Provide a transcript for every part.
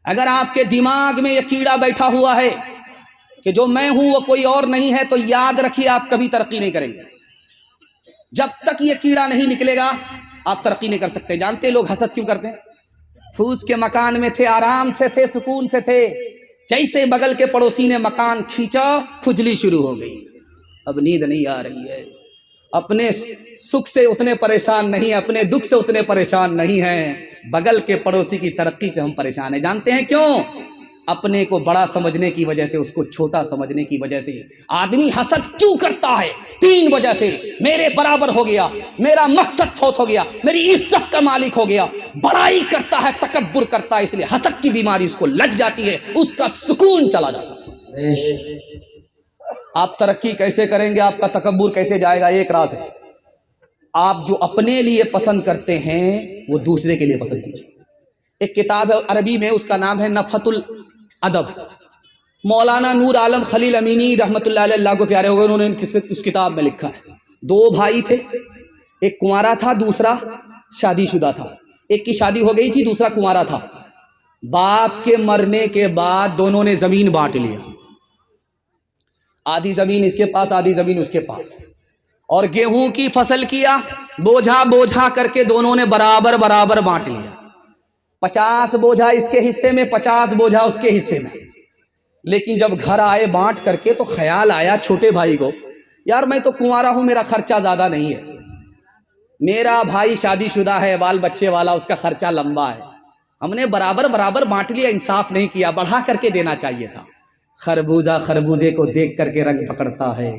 اگر آپ کے دماغ میں یہ کیڑا بیٹھا ہوا ہے کہ جو میں ہوں وہ کوئی اور نہیں ہے، تو یاد رکھیے آپ کبھی ترقی نہیں کریں گے۔ جب تک یہ کیڑا نہیں نکلے گا آپ ترقی نہیں کر سکتے۔ جانتے لوگ حسد کیوں کرتے ہیں؟ پھوس کے مکان میں تھے، آرام سے تھے، سکون سے تھے، جیسے بغل کے پڑوسی نے مکان کھینچا کھجلی شروع ہو گئی، اب نیند نہیں آ رہی ہے، اپنے سکھ سے اتنے پریشان نہیں، اپنے دکھ سے اتنے پریشان نہیں ہیں، بغل کے پڑوسی کی ترقی سے ہم پریشان ہیں۔ جانتے ہیں کیوں؟ اپنے کو بڑا سمجھنے کی وجہ سے، اس کو چھوٹا سمجھنے کی وجہ سے۔ آدمی حسد کیوں کرتا ہے؟ 3 وجہ سے۔ میرے برابر ہو گیا، میرا مقصد فوت ہو گیا، میری عزت کا مالک ہو گیا، بڑائی کرتا ہے، تکبر کرتا ہے، اس لیے حسد کی بیماری اس کو لگ جاتی ہے، اس کا سکون چلا جاتا ہے۔ آپ ترقی کیسے کریں گے؟ آپ کا تکبر کیسے جائے گا؟ ایک راز ہے، آپ جو اپنے لیے پسند کرتے ہیں وہ دوسرے کے لیے پسند کیجیے۔ ایک کتاب ہے عربی میں، اس کا نام ہے نفحۃ الادب، مولانا نور عالم خلیل امینی رحمۃ اللہ علیہ، اللہ کو پیارے ہوئے، انہوں نے اس کتاب میں لکھا ہے 2 بھائی تھے، ایک کنوارا تھا، دوسرا شادی شدہ تھا۔ ایک کی شادی ہو گئی تھی، دوسرا کنوارا تھا۔ باپ کے مرنے کے بعد دونوں نے زمین بانٹ لیا، آدھی زمین اس کے پاس، آدھی زمین اس کے پاس، اور گیہوں کی فصل کیا، بوجھا بوجھا کر کے دونوں نے برابر برابر بانٹ لیا۔ 50 بوجھا اس کے حصے میں، 50 بوجھا اس کے حصے میں۔ لیکن جب گھر آئے بانٹ کر کے تو خیال آیا چھوٹے بھائی کو، یار میں تو کنوارا ہوں، میرا خرچہ زیادہ نہیں ہے، میرا بھائی شادی شدہ ہے، بال بچے والا، اس کا خرچہ لمبا ہے، ہم نے برابر برابر بانٹ لیا، انصاف نہیں کیا، بڑھا کر کے دینا چاہیے تھا۔ خربوزہ خربوزے کو دیکھ کر کے رنگ پکڑتا ہے۔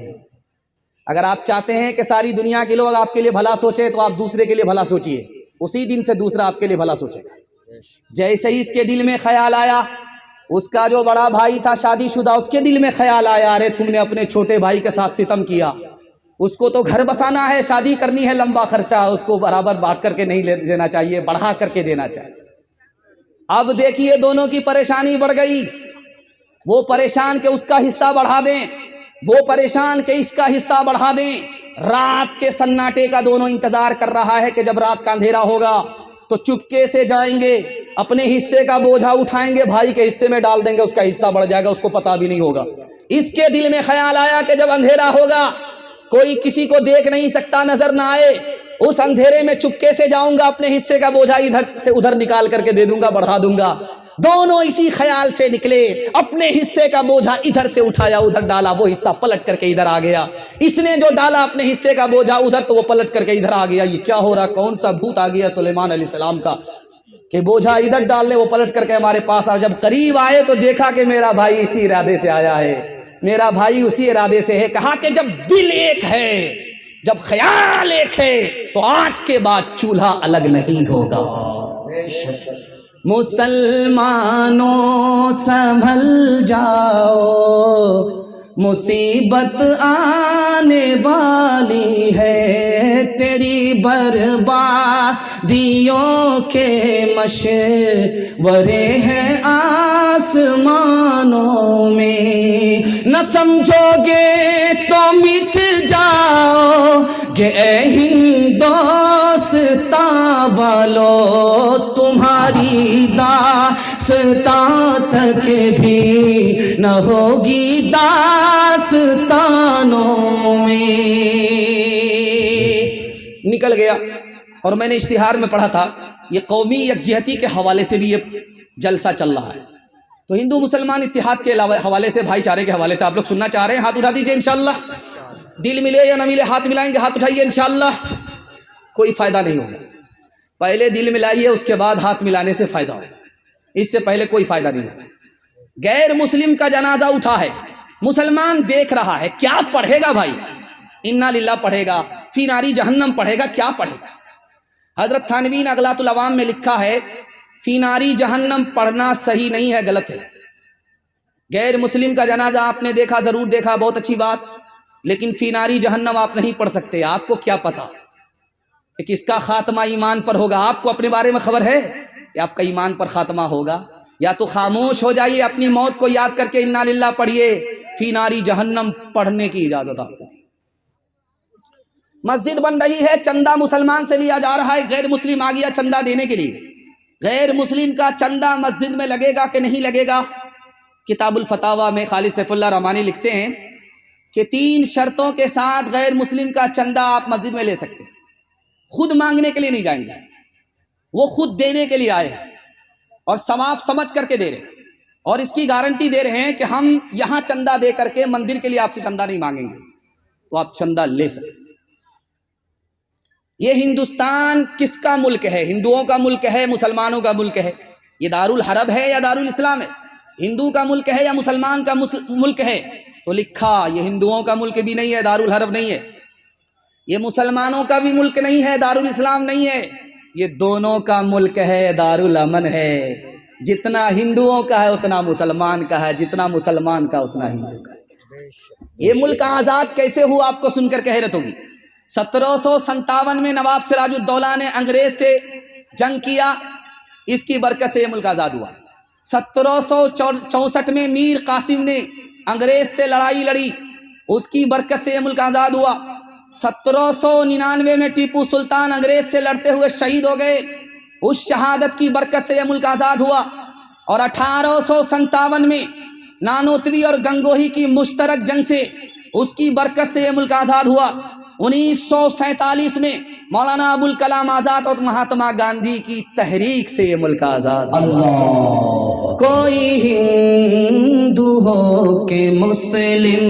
اگر آپ چاہتے ہیں کہ ساری دنیا کے لوگ آپ کے لیے بھلا سوچیں تو آپ دوسرے کے لیے بھلا سوچئے، اسی دن سے دوسرا آپ کے لیے بھلا سوچے گا۔ جیسے ہی اس کے دل میں خیال آیا، اس کا جو بڑا بھائی تھا شادی شدہ، اس کے دل میں خیال آیا، ارے تم نے اپنے چھوٹے بھائی کے ساتھ ستم کیا، اس کو تو گھر بسانا ہے، شادی کرنی ہے، لمبا خرچہ، اس کو برابر بانٹ کر کے نہیں دینا چاہیے، بڑھا کر کے دینا چاہیے۔ اب دیکھیے دونوں کی پریشانی بڑھ گئی، وہ پریشان کہ اس کا حصہ بڑھا دیں، وہ پریشان کہ اس کا حصہ بڑھا دیں۔ رات کے سناٹے کا دونوں انتظار کر رہا ہے کہ جب رات کا اندھیرا ہوگا تو چپکے سے جائیں گے، اپنے حصے کا بوجھا اٹھائیں گے، بھائی کے حصے میں ڈال دیں گے، اس کا حصہ بڑھ جائے گا، اس کو پتہ بھی نہیں ہوگا۔ اس کے دل میں خیال آیا کہ جب اندھیرا ہوگا، کوئی کسی کو دیکھ نہیں سکتا، نظر نہ آئے، اس اندھیرے میں چپکے سے جاؤں گا، اپنے حصے کا بوجھا ادھر سے ادھر نکال کر کے دے دوں گا، بڑھا دوں گا۔ دونوں اسی خیال سے نکلے، اپنے حصے کا بوجھا ادھر سے اٹھایا، ادھر ڈالا، وہ حصہ پلٹ کر کے ادھر آ گیا۔ اس نے جو ڈالا اپنے حصے کا بوجھا ادھر، تو وہ پلٹ کر کے ادھر آ گیا۔ یہ کیا ہو رہا؟ کون سا بھوت آ گیا سلیمان علیہ السلام کا کہ بوجھا ادھر ڈال لے، وہ پلٹ کر کے ہمارے پاس آ۔ جب قریب آئے تو دیکھا کہ میرا بھائی اسی ارادے سے آیا ہے، میرا بھائی اسی ارادے سے ہے۔ کہا کہ جب دل ایک ہے، جب خیال ایک ہے، تو آج کے بعد چولہا الگ نہیں ہوگا۔ مسلمانوں سنبھل جاؤ، مصیبت آنے والی ہے، تیری بربادیوں کے مشورے ہیں آسمانوں میں، نہ سمجھو گے تو مٹ جاؤ گے اے ہندوستان والو، تمہاری داستان تک بھی نہ ہوگی داستانوں میں۔ نکل گیا۔ اور میں نے اشتہار میں پڑھا تھا، یہ قومی یکجہتی کے حوالے سے بھی یہ جلسہ چل رہا ہے، تو ہندو مسلمان اتحاد کے حوالے سے، بھائی چارے کے حوالے سے آپ لوگ سننا چاہ رہے ہیں؟ ہاتھ اٹھا دیجئے انشاءاللہ۔ دل ملے یا نہ ملے، ہاتھ ملائیں گے، ہاتھ اٹھائیے انشاءاللہ۔ کوئی فائدہ نہیں ہوگا، پہلے دل ملائیے، اس کے بعد ہاتھ ملانے سے فائدہ ہوگا، اس سے پہلے کوئی فائدہ نہیں ہوگا۔ غیر مسلم کا جنازہ اٹھا ہے، مسلمان دیکھ رہا ہے، کیا پڑھے گا بھائی؟ انا للہ پڑھے گا، فی ناری جہنم پڑھے گا، کیا پڑھے گا؟ حضرت تھانوی نے اغلاط العوام میں لکھا ہے، فی ناری جہنم پڑھنا صحیح نہیں ہے، غلط ہے۔ غیر مسلم کا جنازہ آپ نے دیکھا، ضرور دیکھا، بہت اچھی بات، لیکن فی ناری جہنم آپ نہیں پڑھ سکتے۔ آپ کو کیا پتا کہ کس کا خاتمہ ایمان پر ہوگا؟ آپ کو اپنے بارے میں خبر ہے کہ آپ کا ایمان پر خاتمہ ہوگا؟ یا تو خاموش ہو جائیے، اپنی موت کو یاد کر کے انا للہ پڑھیے، فی ناری جہنم پڑھنے کی اجازت آپ کو۔ مسجد بن رہی ہے، چندہ مسلمان سے لیا جا رہا ہے، غیر مسلم آ گیا چندہ دینے کے لیے، غیر مسلم کا چندہ مسجد میں لگے گا کہ نہیں لگے گا؟ کتاب الفتاوی میں خالد سیف اللہ رحمانی لکھتے ہیں کہ 3 شرطوں کے ساتھ غیر مسلم کا چندہ آپ مسجد میں لے سکتے ہیں. خود مانگنے کے لیے نہیں جائیں گے، وہ خود دینے کے لیے آئے ہیں اور ثواب سمجھ کر کے دے رہے ہیں، اور اس کی گارنٹی دے رہے ہیں کہ ہم یہاں چندہ دے کر کے مندر کے لیے آپ سے چندہ نہیں مانگیں گے، تو آپ چندہ لے سکتے ہیں. یہ ہندوستان کس کا ملک ہے؟ ہندوؤں کا ملک ہے، مسلمانوں کا ملک ہے؟ یہ دارالحرب ہے یا دارالاسلام ہے؟ ہندو کا ملک ہے یا مسلمان کا ملک ہے؟ تو لکھا یہ ہندوؤں کا ملک بھی نہیں ہے، دارالحرب نہیں ہے، یہ مسلمانوں کا بھی ملک نہیں ہے، دارالاسلام نہیں ہے، یہ دونوں کا ملک ہے، دارالامن ہے. جتنا ہندوؤں کا ہے اتنا مسلمان کا ہے، جتنا مسلمان کا اتنا ہندو کا ہے. یہ ملک آزاد کیسے ہوا آپ کو سن کر کے حیرت ہوگی. 1757 میں نواب سراج الدولہ نے انگریز سے جنگ کیا، اس کی برکت سے یہ ملک آزاد ہوا. 1764 میں میر قاسم نے انگریز سے لڑائی لڑی، اس کی برکت سے یہ ملک آزاد ہوا. 1799 میں ٹیپو سلطان انگریز سے لڑتے ہوئے شہید ہو گئے، اس شہادت کی برکت سے یہ ملک آزاد ہوا. اور 1857 میں نانوتوی اور گنگوہی کی مشترک جنگ سے اس کی برکت سے یہ ملک آزاد ہوا. 1947 میں مولانا ابوالکلام آزاد اور مہاتما گاندھی کی تحریک سے یہ ملک آزاد ہوا. کوئی ہندو ہو کہ مسلم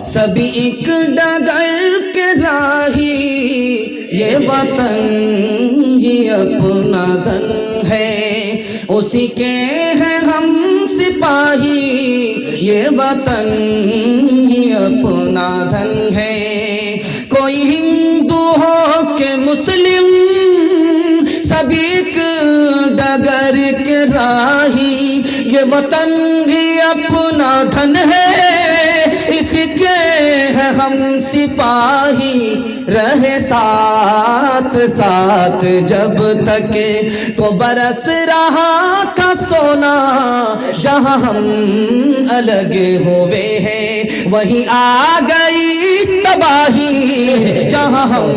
سبھی ایک ڈگر کے راہی، یہ وطن ہی اپنا دھن ہے، اسی کے ہیں ہم سپاہی، یہ وطن ہی اپنا دھن ہے. کوئی ہندو ہو کہ مسلم سبھی ایک ڈگر کے راہی، یہ وطن بھی اپنا دھن ہے، اس کے ہے ہم سپاہی، رہے ساتھ ساتھ جب تک تو برس رہا تھا سونا، جہاں ہم الگ ہوئے ہیں وہیں آ گئی تباہی، جہاں ہم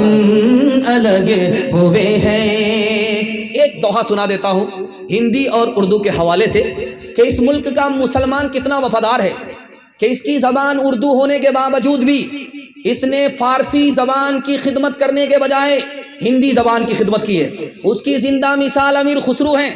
الگ ہوئے ہیں. ایک دوہا سنا دیتا ہوں ہندی اور اردو کے حوالے سے کہ اس ملک کا مسلمان کتنا وفادار ہے کہ اس کی زبان اردو ہونے کے باوجود بھی اس نے فارسی زبان کی خدمت کرنے کے بجائے ہندی زبان کی خدمت کی ہے. اس کی زندہ مثال امیر خسرو ہیں.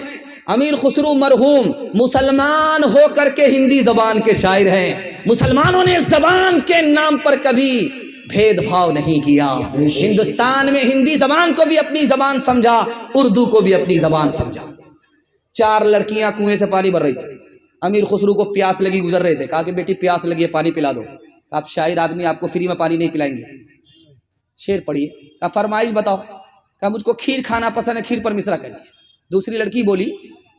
امیر خسرو مرحوم مسلمان ہو کر کے ہندی زبان کے شاعر ہیں. مسلمانوں نے زبان کے نام پر کبھی بھید بھاؤ نہیں کیا. ہندوستان میں ہندی زبان کو بھی اپنی زبان سمجھا، اردو کو بھی اپنی زبان سمجھا. 4 لڑکیاں کنویں سے پانی بھر رہی تھی. امیر خسرو کو پیاس لگی، گزر رہے تھے، کہا کہ بیٹی پیاس لگی ہے پانی پلا دو. آپ شاعر آدمی، آپ کو فری میں پانی نہیں پلائیں گے. شعر پڑھیے. کہا فرمائش بتاؤ. کہا مجھ کو کھیر کھانا پسند ہے، کھیر پر مصرع کہہ دیجیے. دوسری لڑکی بولی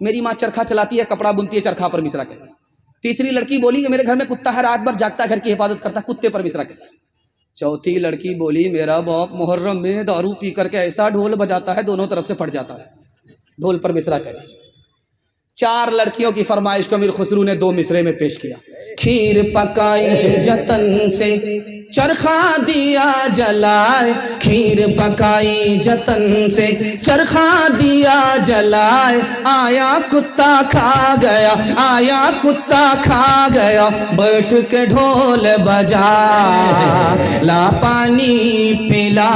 میری ماں چرخا چلاتی ہے، کپڑا بنتی ہے، چرخا پر مصرع کہہ دیجیے. تیسری لڑکی بولی کہ میرے گھر میں کتا ہے، رات بھر جاگتا ہے، گھر کی حفاظت کرتا ہے، کتے پر مصرع کہہ دیجیے. چوتھی لڑکی بولی میرا باپ محرم میں دارو پی کر کے ایسا ڈھول بجاتا ہے دونوں طرف سے پھٹ جاتا ہے، ڈھول پر مصرع کہہ دیجیے. 4 لڑکیوں کی فرمائش کو امیر خسرو نے 2 مصرے میں پیش کیا. کھیر پکائی جتن سے چرخا دیا جلائے، کھیر پکائی جتن سے چرخا دیا جلائے، آیا کتا کھا گیا، آیا کتا کھا گیا، بیٹھ کے ڈھول بجا لا پانی پلا،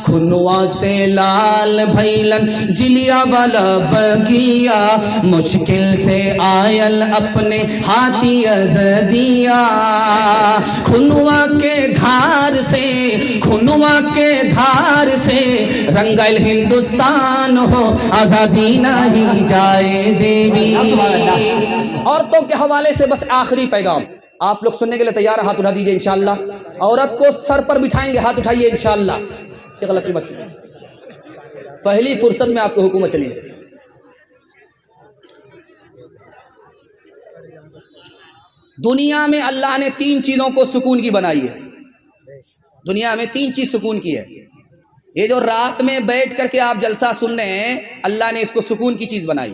کھنوا سے لال بھیلن جلیا والا بگیا، مشکل سے آئل اپنے ہاتھی ازدیا، کھنوا کے دھار سے، کھنوا کے دھار سے رنگل ہندوستان ہو، آزادی نہیں جائے دیوی. عورتوں کے حوالے سے بس آخری پیغام آپ لوگ سننے کے لیے تیار، ہاتھ اٹھا دیجئے انشاءاللہ. عورت کو سر پر بٹھائیں گے، ہاتھ اٹھائیے انشاءاللہ. یہ غلطی مت کیجیے، پہلی فرصت میں آپ کو حکومت چلی ہے. دنیا میں اللہ نے 3 چیزوں کو سکون کی بنائی ہے. دنیا میں 3 چیز سکون کی ہے. یہ جو رات میں بیٹھ کر کے آپ جلسہ سن رہے ہیں، اللہ نے اس کو سکون کی چیز بنائی.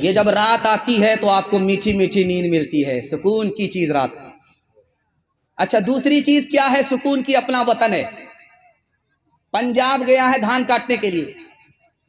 یہ جب رات آتی ہے تو آپ کو میٹھی میٹھی نیند ملتی ہے، سکون کی چیز رات ہے. اچھا دوسری چیز کیا ہے سکون کی؟ اپنا وطن ہے. پنجاب گیا ہے دھان کاٹنے کے لیے،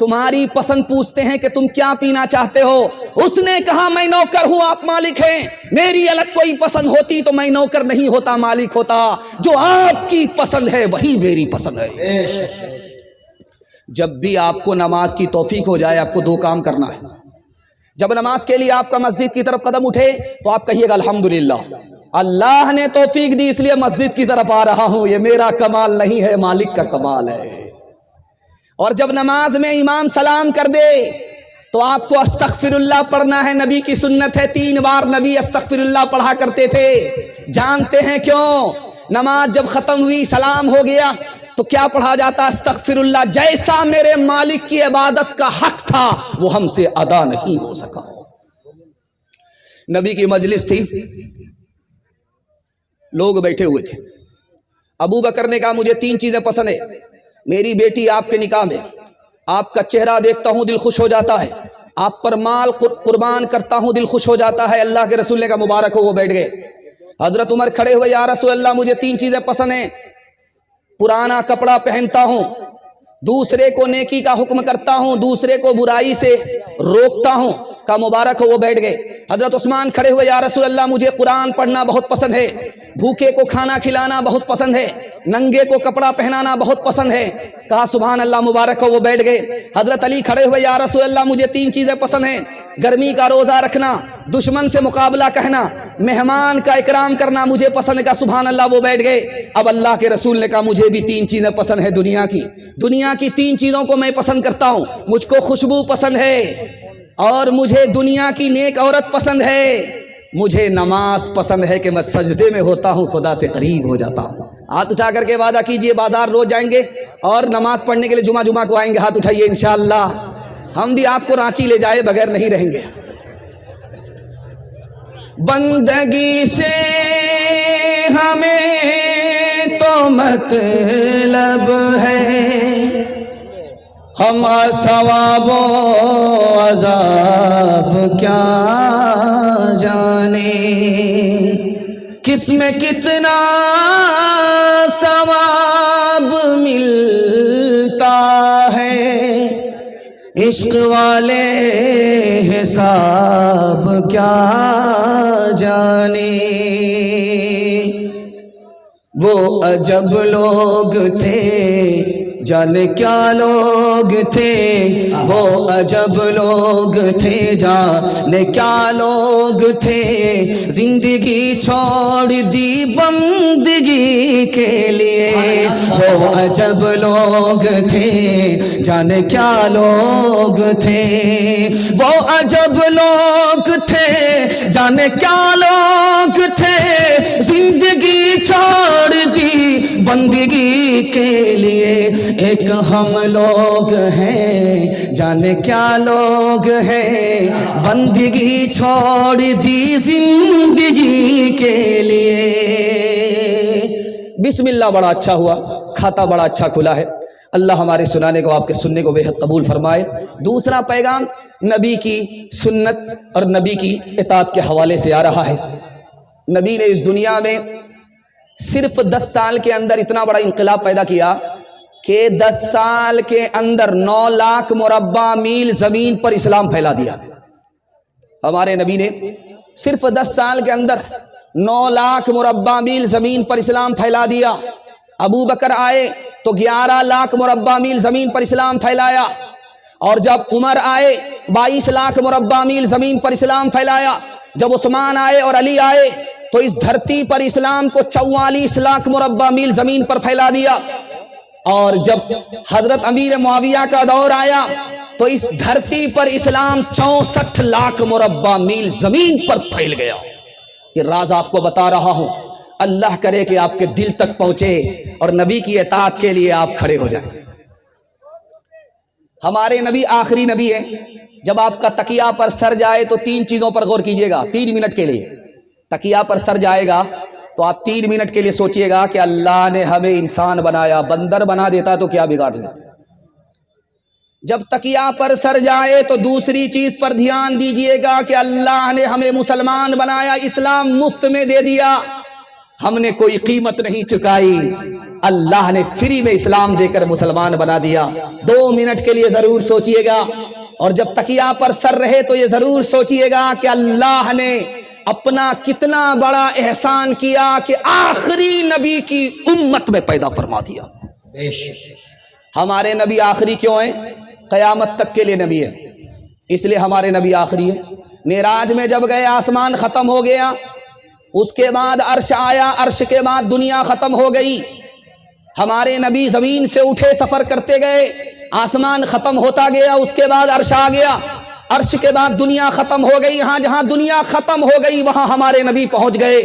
تمہاری پسند پوچھتے ہیں کہ تم کیا پینا چاہتے ہو. اس نے کہا میں نوکر ہوں, آپ مالک ہیں. میری الگ کوئی پسند ہوتی تو میں نوکر نہیں ہوتا, مالک ہوتا. جو آپ کی پسند ہے وہی میری پسند ہے. جب بھی آپ کو نماز کی توفیق ہو جائے, آپ کو دو کام کرنا ہے. جب نماز کے لیے آپ کا مسجد کی طرف قدم اٹھے تو آپ کہیے گا الحمدللہ, اللہ نے توفیق دی اس لیے مسجد کی طرف آ رہا ہوں, یہ میرا کمال نہیں ہے, مالک کا کمال ہے. اور جب نماز میں امام سلام کر دے تو آپ کو استغفر اللہ پڑھنا ہے. نبی کی سنت ہے, 3 بار نبی استغفر اللہ پڑھا کرتے تھے. جانتے ہیں کیوں؟ نماز جب ختم ہوئی, سلام ہو گیا تو کیا پڑھا جاتا؟ استغفر اللہ. جیسا میرے مالک کی عبادت کا حق تھا وہ ہم سے ادا نہیں ہو سکا. نبی کی مجلس تھی, لوگ بیٹھے ہوئے تھے. ابو بکر نے کہا مجھے 3 چیزیں پسند ہے. میری بیٹی آپ کے نکاح میں, آپ کا چہرہ دیکھتا ہوں دل خوش ہو جاتا ہے. آپ پر مال قربان کرتا ہوں دل خوش ہو جاتا ہے. اللہ کے رسول نے کہا مبارک ہو. وہ بیٹھ گئے. حضرت عمر کھڑے ہوئے, یا رسول اللہ مجھے 3 چیزیں پسند ہیں. پرانا کپڑا پہنتا ہوں, دوسرے کو نیکی کا حکم کرتا ہوں, دوسرے کو برائی سے روکتا ہوں. کا مبارک ہو. وہ بیٹھ گئے. حضرت عثمان کھڑے ہوئے, یا رسول اللہ مجھے قرآن پڑھنا بہت پسند ہے, بھوکے کو کھانا کھلانا بہت پسند ہے, ننگے کو کپڑا پہنانا بہت پسند ہے. کہا سبحان اللہ, مبارک ہو. وہ بیٹھ گئے. حضرت علی کھڑے ہوئے, یا رسول اللہ مجھے 3 چیزیں پسند ہیں, گرمی کا روزہ رکھنا, دشمن سے مقابلہ کہنا, مہمان کا اکرام کرنا مجھے پسند ہے. کہا سبحان اللہ. وہ بیٹھ گئے. اب اللہ کے رسول نے کہا مجھے بھی 3 چیزیں پسند ہے دنیا کی 3 چیزوں کو میں پسند کرتا ہوں. مجھ کو خوشبو پسند ہے, اور مجھے دنیا کی نیک عورت پسند ہے, مجھے نماز پسند ہے کہ میں سجدے میں ہوتا ہوں خدا سے قریب ہو جاتا ہوں. ہاتھ اٹھا کر کے وعدہ کیجئے, بازار روز جائیں گے اور نماز پڑھنے کے لیے جمعہ کو آئیں گے. ہاتھ اٹھائیے, انشاءاللہ ہم بھی آپ کو رانچی لے جائے بغیر نہیں رہیں گے. بندگی سے ہمیں تو مطلب ہے, ہم ثواب و عذاب کیا جانے, کس میں کتنا ثواب ملتا ہے, عشق والے حساب کیا جانے. وہ عجب لوگ تھے جانے کیا لوگ تھے, وہ عجب لوگ تھے جانے کیا لوگ تھے, زندگی چھوڑ دی بندگی کے لیے. وہ عجب لوگ تھے جانے کیا لوگ تھے, وہ عجب لوگ تھے جانے کیا لوگ تھے, زندگی چھوڑ دی بندگی کے لیے. ایک ہم لوگ ہیں جانے کیا لوگ ہیں, بندگی چھوڑ دی زندگی کے لیے. بسم اللہ بڑا اچھا ہوا, کھاتا بڑا اچھا کھلا ہے. اللہ ہمارے سنانے کو, آپ کے سننے کو بے حد قبول فرمائے. دوسرا پیغام نبی کی سنت اور نبی کی اطاعت کے حوالے سے آ رہا ہے. نبی نے اس دنیا میں صرف 10 سال کے اندر اتنا بڑا انقلاب پیدا کیا کہ 10 سال کے اندر 9 لاکھ مربع میل زمین پر اسلام پھیلا دیا. ہمارے نبی نے صرف 10 سال کے اندر 9 لاکھ مربع میل زمین پر اسلام پھیلا دیا. ابو بکر آئے تو 11 لاکھ مربع میل زمین پر اسلام پھیلایا, اور جب عمر آئے 22 لاکھ مربع میل زمین پر اسلام پھیلایا. جب عثمان آئے اور علی آئے تو اس دھرتی پر اسلام کو 44 لاکھ مربع میل زمین پر پھیلا دیا. اور جب حضرت امیر معاویہ کا دور آیا تو اس دھرتی پر اسلام 64 لاکھ مربع میل زمین پر پھیل گیا. یہ راز آپ کو بتا رہا ہوں, اللہ کرے کہ آپ کے دل تک پہنچے اور نبی کی اطاعت کے لیے آپ کھڑے ہو جائیں. ہمارے نبی آخری نبی ہے. جب آپ کا تکیہ پر سر جائے تو 3 چیزوں پر غور کیجئے گا. 3 منٹ کے لیے تکیہ پر سر جائے گا تو آپ 3 منٹ کے لیے سوچئے گا کہ اللہ نے ہمیں انسان بنایا, بندر بنا دیتا تو کیا بگاڑ لیتا. جب تکیہ پر سر جائے تو دوسری چیز پر دھیان دیجئے گا کہ اللہ نے ہمیں مسلمان بنایا, اسلام مفت میں دے دیا. ہم نے کوئی قیمت نہیں چکائی، اللہ نے فری میں اسلام دے کر مسلمان بنا دیا۔ 2 منٹ کے لیے ضرور سوچئے گا، اور جب تکیہ پر سر رہے تو یہ ضرور سوچئے گا کہ اللہ نے اپنا کتنا بڑا احسان کیا کہ آخری نبی کی امت میں پیدا فرما دیا۔ ہمارے نبی آخری کیوں ہیں؟ قیامت تک کے لیے نبی ہے، اس لیے ہمارے نبی آخری ہے۔ معراج میں جب گئے آسمان ختم ہو گیا، اس کے بعد عرش آیا، عرش کے بعد دنیا ختم ہو گئی۔ ہمارے نبی زمین سے اٹھے، سفر کرتے گئے، آسمان ختم ہوتا گیا، اس کے بعد عرش آ گیا، عرش کے بعد دنیا ختم ہو گئی۔ ہاں جہاں دنیا ختم ہو گئی وہاں ہمارے نبی پہنچ گئے۔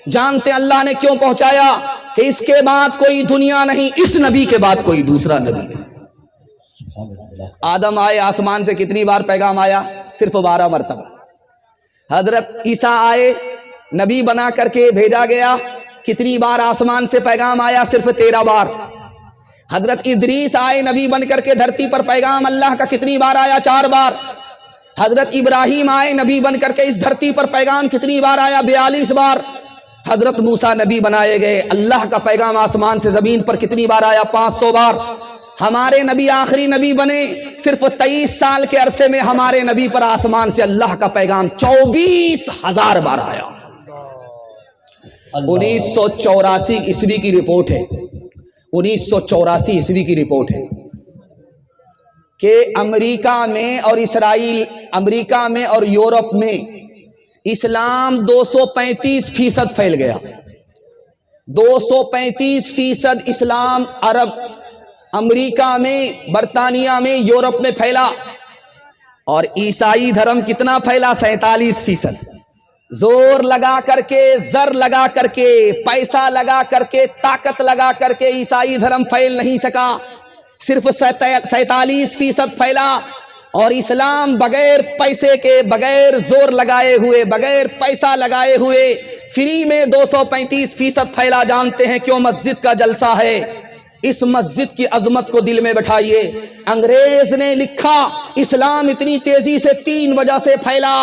جانتے اللہ نے کیوں پہنچایا؟ کہ اس کے بعد کوئی دنیا نہیں، اس نبی کے بعد کوئی دوسرا نبی نہیں۔ آدم آئے، آسمان سے کتنی بار پیغام آیا؟ صرف 12 مرتبہ۔ حضرت عیسیٰ آئے، نبی بنا کر کے بھیجا گیا، کتنی بار آسمان سے پیغام آیا؟ صرف 13 بار۔ حضرت ادریس آئے نبی بن کر کے، دھرتی پر پیغام اللہ کا کتنی بار آیا؟ 4 بار۔ حضرت ابراہیم آئے نبی بن کر کے، اس دھرتی پر پیغام کتنی بار آیا؟ 42 بار۔ حضرت موسیٰ نبی بنائے گئے، اللہ کا پیغام آسمان سے زمین پر کتنی بار آیا؟ 500 بار۔ ہمارے نبی آخری نبی بنے، صرف 23 سال کے عرصے میں ہمارے نبی پر آسمان سے اللہ کا پیغام 24,000 بار آیا۔ 1984 عیسوی کی رپورٹ ہے، 1984 عیسوی کی رپورٹ ہے کہ امریکہ میں اور اسرائیل، امریکہ میں اور یورپ میں اسلام 235% پھیل گیا۔ 235% اسلام عرب، امریکہ میں، برطانیہ میں، یورپ میں پھیلا۔ اور عیسائی دھرم کتنا پھیلا؟ 47%۔ زور لگا کر کے، زر لگا کر کے، پیسہ لگا کر کے، طاقت لگا کر کے عیسائی دھرم پھیل نہیں سکا، صرف 47% پھیلا۔ اور اسلام بغیر پیسے کے، بغیر زور لگائے ہوئے، بغیر پیسہ لگائے ہوئے، فری میں 235% پھیلا۔ جانتے ہیں کیوں؟ مسجد کا جلسہ ہے۔ اس مسجد کی عظمت کو دل میں بٹھائیے۔ انگریز نے لکھا اسلام اتنی تیزی سے 3 وجہ سے پھیلا۔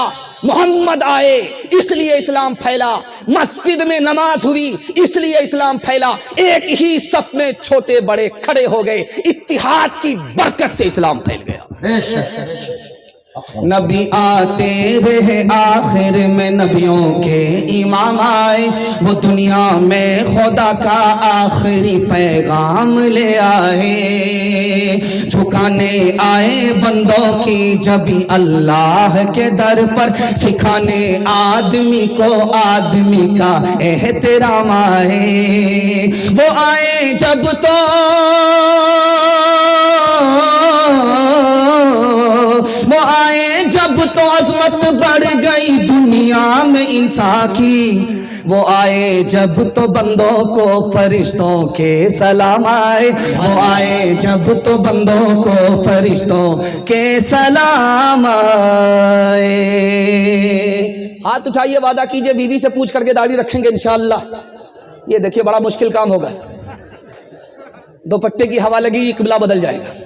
محمد آئے اس لیے اسلام پھیلا، مسجد میں نماز ہوئی اس لیے اسلام پھیلا، ایک ہی صف میں چھوٹے بڑے کھڑے ہو گئے، اتحاد کی برکت سے اسلام پھیل گیا۔ نبی آتے رہے، آخر میں نبیوں کے امام آئے، وہ دنیا میں خدا کا آخری پیغام لے آئے، جھکانے آئے بندوں کی جبھی اللہ کے در پر، سکھانے آدمی کو آدمی کا احترام آئے، وہ آئے جب تو وہ آئے جب تو عظمت بڑھ گئی دنیا میں انسان کی، وہ آئے جب تو بندوں کو فرشتوں کے سلام آئے، وہ آئے جب تو بندوں کو فرشتوں کے سلام آئے۔ ہاتھ اٹھائیے، وعدہ کیجئے بیوی سے پوچھ کر کے داڑھی رکھیں گے انشاءاللہ۔ یہ دیکھیے بڑا مشکل کام ہوگا، دوپٹے کی ہوا لگی قبلہ بدل جائے گا۔